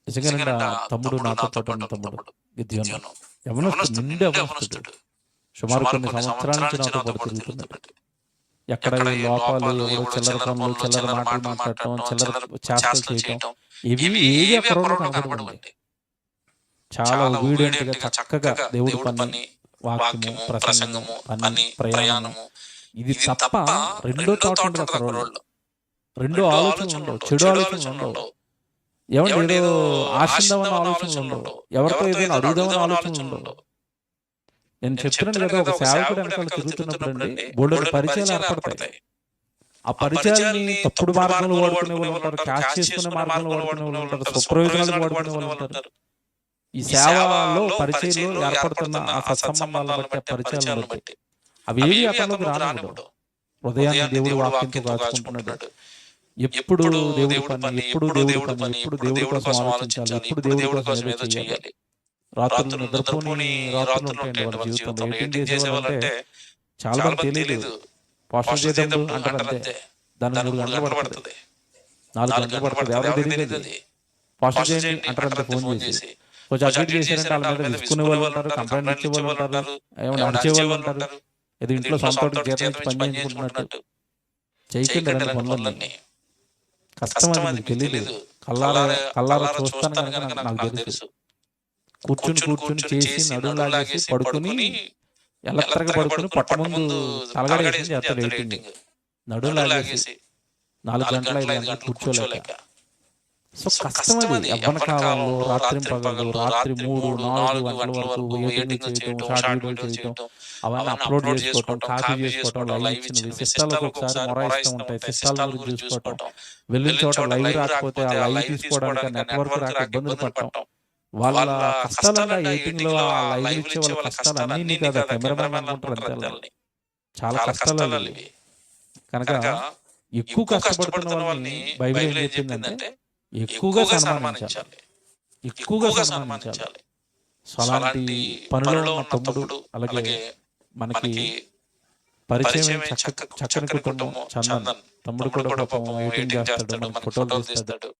నిజంగానండి ఆ తమ్ముడు నాతో పాటు ఉన్న తమ్ముడు గిద్యోను. యవ్వనస్తుడు, నిండు యవ్వనస్తుడు. సుమారు కొన్ని సంవత్సరాల నుంచి నాతో పాటు తిరుగుతున్నాడు. ఎక్కడ ఏ లోపాలు, ఎవడో చిల్లర పనులు, చిల్లర మాటలు మాట్లాడటం, చిల్లర చేష్టలు చేయటం, ఏవి ఆ కుర్రోడిలో కనపడవండి. చాలా ఒబీడియంట్‌గా చక్కగా దేవుడి పని, వాక్యము, ప్రసంగము, పని, ప్రయాణము ఇది తప్ప రెండో థాట్ ఉండదు ఆ కుర్రోడిలో. రెండో ఆలోచనలుండవు. చెడు ఆలోచనలుండవు. ఏవండి ఏదో ఆశిందామన్న ఆలోచనలుండవు. ఎవరితో ఏదైనా అడుగుదామన్న ఆలోచనలుండవు. నేను చెప్తున్నాను కదా, ఒక సేవకుడు వెనకాల తిరుగుతున్నప్పుడండి బోలెడు పరిచయాలు ఏర్పడతాయి. ఆ పరిచయాల్ని తప్పుడు మార్గంలో వాడుకునే వాళ్ళు ఉంటారు. క్యాష్ చేసుకునే మార్గంలో వాడుకునే వాళ్ళు ఉంటారు. స్వప్రయోజనాలకు వాడుకునే వాళ్ళు ఉంటారు. ఈ సేవలో పరిచయంలో ఏర్పడుతున్న ఆ సత్సంబంధాలను బట్టి, ఆ పరిచయాలను బట్టి అవేవి అతనిలోకి రానివ్వడు. హృదయాన్ని దేవుడు వాక్యంతో కాచుకుంటున్నాడు. ఎప్పుడు దేవుడి పని, ఎప్పుడు దేవుడి పని, ఎప్పుడు దేవుడి కోసం ఆలోచించాలి, ఎప్పుడు దేవుడి కోసం ఏదో చేయాలి. రాత్రులు నిద్రపోని రాత్రులు ఉంటాయండి వాళ్ళ జీవితంలో. ఎడిటింగ్ చేసేవాళ్ళంటే చాలా మంది తెలియలేదు. పోస్టర్ చేద్దాం అంటారు అంతే. దానికి 3 గంటలు పడుతుంది, 4 గంటలు పడుతుంది. ఎవరికి తెలియదు అది. పోస్టర్ చేయండి అంటారు అంతే ఫోన్ చేసి. కొంచెం అప్డేట్ చేశారంటే వాళ్ళ మీద విసుకునే వాళ్ళు ఉంటారు, కంప్లైంట్ ఇచ్చే వాళ్ళు ఉంటారు, ఏమైనా అరిచే వాళ్ళు ఉంటారు. ఏదో ఇంట్లో సొంత జీతం ఇచ్చి పని చేయించుకుంటున్నట్టు. చేయకండి అలాంటి పనులన్నీ. కష్టం అది మీకు తెలియదు. కల్లారా చూస్తాను కనుక నాకు తెలుసు. కూర్చుని చేసి నడుము లాగేసి పడుకుని ఎలక్ట్రగా పడుకుని పొట్ట ముందు తలగడేసి చేస్తాడు ఎడిటింగ్. నడుము లాగేసి 4 గంటలు 5 గంటలు కూర్చోలేక. సో కష్టం అది. యవ్వన కాలంలో రాత్రి పగలు, రాత్రి 3, 4 గంటల వరకు ఎడిటింగ్ చేయటం, షార్ట్ వీడియోలు చేయటం, అవన్నీ అప్లోడ్ చేసుకోవటం, కాపీ చేసుకోవటం, లైవ్ ఇచ్చినవి సిస్టాలకు ఒకసారి మొరాయిస్తూ ఉంటాయి. సిస్టాల గురించి చూసుకోవటం, వెళ్ళిన చోట లైవ్ రాకపోతే ఆ లైవ్ తీసుకోవడానికి నెట్వర్క్ రాక ఇబ్బందులు పడటం, వాళ్ళ కష్టాలన్నా ఎడిటింగ్ లో ఆ లైవ్ ఇచ్చే వాళ్ళ కష్టాలు అన్ని కదా కెమెరామెన్ అనుకుంటారు అంతే. చాలా కష్టాలు ఇవి. కనుక ఎక్కువ కష్టపడుతున్న వాళ్ళని బైబిల్ ఏం చెప్పిందంటే ఎక్కువగా సన్మానించాలి. సో అలాంటి పనిలో ఉన్న తమ్ముడు, అలాగే మనకి పరిచయం చక్కని కుటుంబం చందన్. తమ్ముడు కూడా పాపం ఎడిటింగ్ చేస్తాడు, మనకి ఫోటోలు తీస్తాడు.